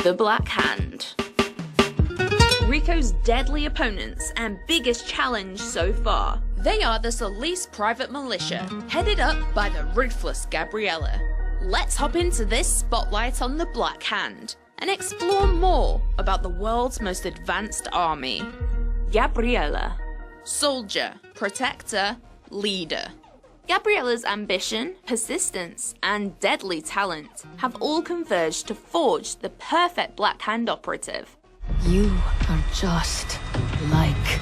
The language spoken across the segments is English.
the Black Hand. Rico's deadly opponents and biggest challenge so far. They are the Solis private militia, headed up by the ruthless Gabriella. Let's hop into this spotlight on the Black Hand and explore more about the world's most advanced army. Gabriella. Soldier, protector, leader. Gabriella's ambition, persistence, and deadly talent have all converged to forge the perfect Black Hand operative. You are just like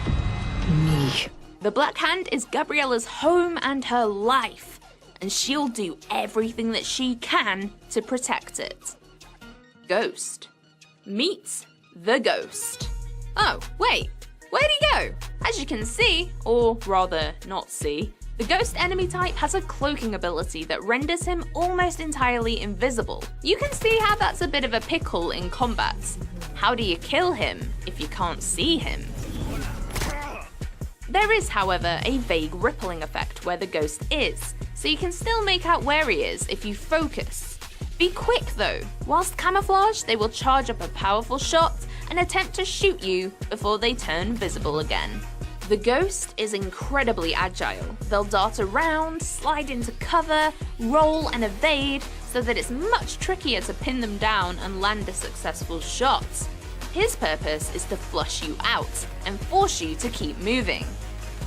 me. The Black Hand is Gabriella's home and her life, and she'll do everything that she can to protect it. Ghost. Meet the Ghost. Oh, wait, where'd he go? As you can see, or rather not see, the Ghost enemy type has a cloaking ability that renders him almost entirely invisible. You can see how that's a bit of a pickle in combat. How do you kill him if you can't see him? There is, however, a vague rippling effect where the Ghost is, so you can still make out where he is if you focus. Be quick though. Whilst camouflaged, they will charge up a powerful shot and attempt to shoot you before they turn visible again. The Ghost is incredibly agile. They'll dart around, slide into cover, roll and evade, so that it's much trickier to pin them down and land a successful shot. His purpose is to flush you out and force you to keep moving.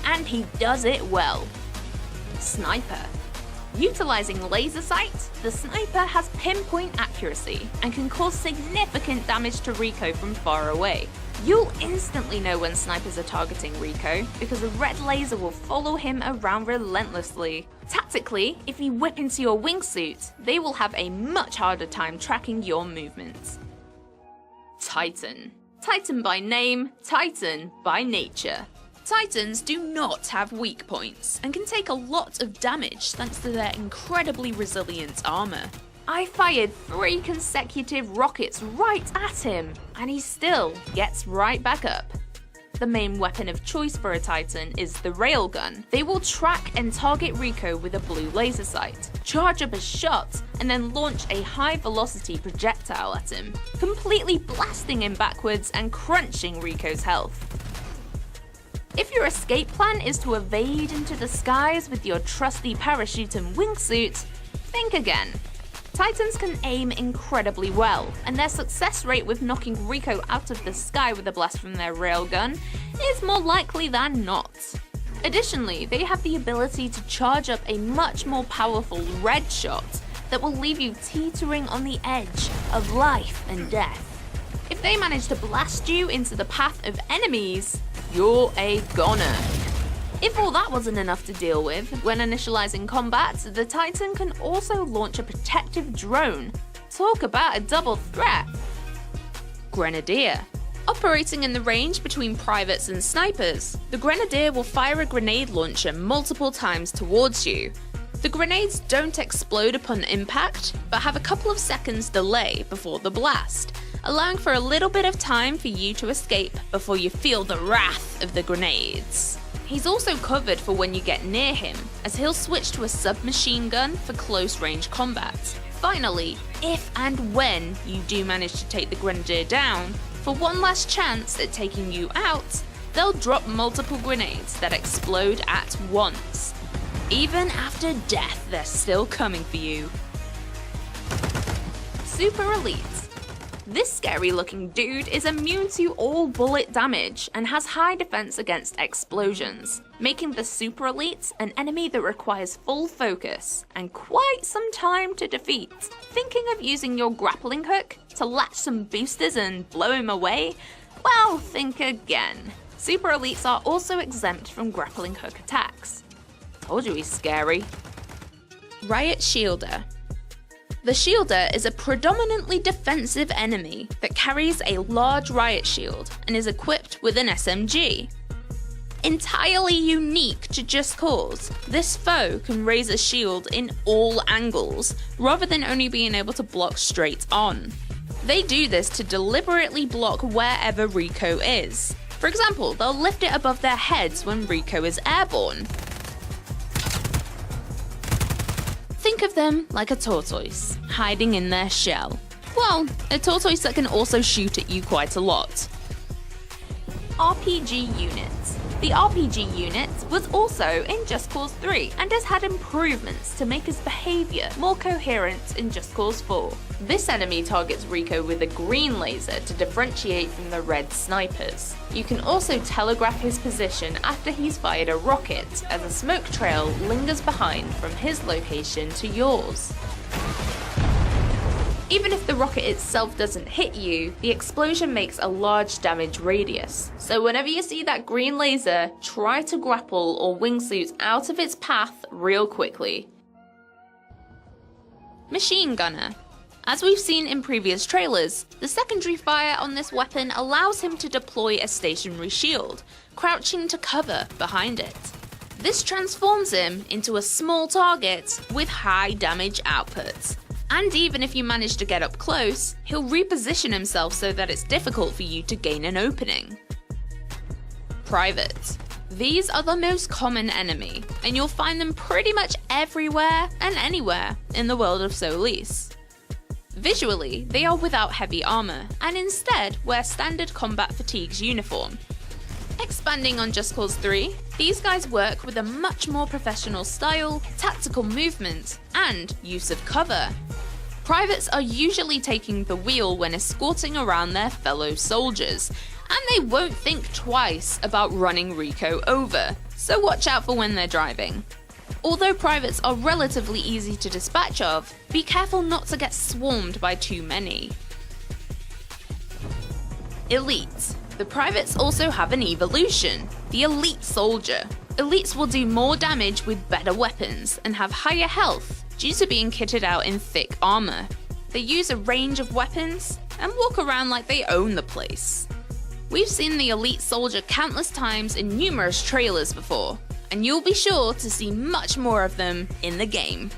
And he does it well. Sniper. Utilizing laser sight, the sniper has pinpoint accuracy and can cause significant damage to Rico from far away. You'll instantly know when snipers are targeting Rico because a red laser will follow him around relentlessly. Tactically, if you whip into your wingsuit, they will have a much harder time tracking your movements. Titan. Titan by name, Titan by nature. Titans do not have weak points and can take a lot of damage thanks to their incredibly resilient armor. I fired 3 consecutive rockets right at him, and he still gets right back up. The main weapon of choice for a Titan is the railgun. They will track and target Rico with a blue laser sight, charge up a shot, and then launch a high-velocity projectile at him, completely blasting him backwards and crunching Rico's health. If your escape plan is to evade into the skies with your trusty parachute and wingsuit, think again. Titans can aim incredibly well, and their success rate with knocking Rico out of the sky with a blast from their railgun is more likely than not. Additionally, they have the ability to charge up a much more powerful red shot that will leave you teetering on the edge of life and death. If they manage to blast you into the path of enemies, you're a goner. If all that wasn't enough to deal with, when initializing combat, the Titan can also launch a protective drone. Talk about a double threat! Grenadier. Operating in the range between privates and snipers, the Grenadier will fire a grenade launcher multiple times towards you. The grenades don't explode upon impact, but have a couple of seconds delay before the blast, allowing for a little bit of time for you to escape before you feel the wrath of the grenades. He's also covered for when you get near him, as he'll switch to a submachine gun for close range combat. Finally, if and when you do manage to take the Grenadier down, for one last chance at taking you out, they'll drop multiple grenades that explode at once. Even after death, they're still coming for you. Super Elite. This scary looking dude is immune to all bullet damage and has high defense against explosions, making the Super Elite an enemy that requires full focus and quite some time to defeat. Thinking of using your grappling hook to latch some boosters and blow him away? Well, think again. Super Elites are also exempt from grappling hook attacks. Told you he's scary. Riot Shielder. The Shielder is a predominantly defensive enemy that carries a large riot shield and is equipped with an SMG. Entirely unique to Just Cause, this foe can raise a shield in all angles, rather than only being able to block straight on. They do this to deliberately block wherever Rico is. For example, they'll lift it above their heads when Rico is airborne. Think of them like a tortoise, hiding in their shell. Well, a tortoise that can also shoot at you quite a lot. RPG units. The RPG unit was also in Just Cause 3 and has had improvements to make his behaviour more coherent in Just Cause 4. This enemy targets Rico with a green laser to differentiate from the red snipers. You can also telegraph his position after he's fired a rocket, as a smoke trail lingers behind from his location to yours. Even if the rocket itself doesn't hit you, the explosion makes a large damage radius. So whenever you see that green laser, try to grapple or wingsuit out of its path real quickly. Machine Gunner. As we've seen in previous trailers, the secondary fire on this weapon allows him to deploy a stationary shield, crouching to cover behind it. This transforms him into a small target with high damage output. And even if you manage to get up close, he'll reposition himself so that it's difficult for you to gain an opening. Private. These are the most common enemy, and you'll find them pretty much everywhere and anywhere in the world of Solis. Visually, they are without heavy armor, and instead wear standard combat fatigues uniform. Expanding on Just Cause 3, these guys work with a much more professional style, tactical movement, and use of cover. Privates are usually taking the wheel when escorting around their fellow soldiers, and they won't think twice about running Rico over, so watch out for when they're driving. Although privates are relatively easy to dispatch of, be careful not to get swarmed by too many. Elite. The privates also have an evolution, the Elite Soldier. Elites will do more damage with better weapons and have higher health due to being kitted out in thick armor. They use a range of weapons and walk around like they own the place. We've seen the Elite Soldier countless times in numerous trailers before, and you'll be sure to see much more of them in the game.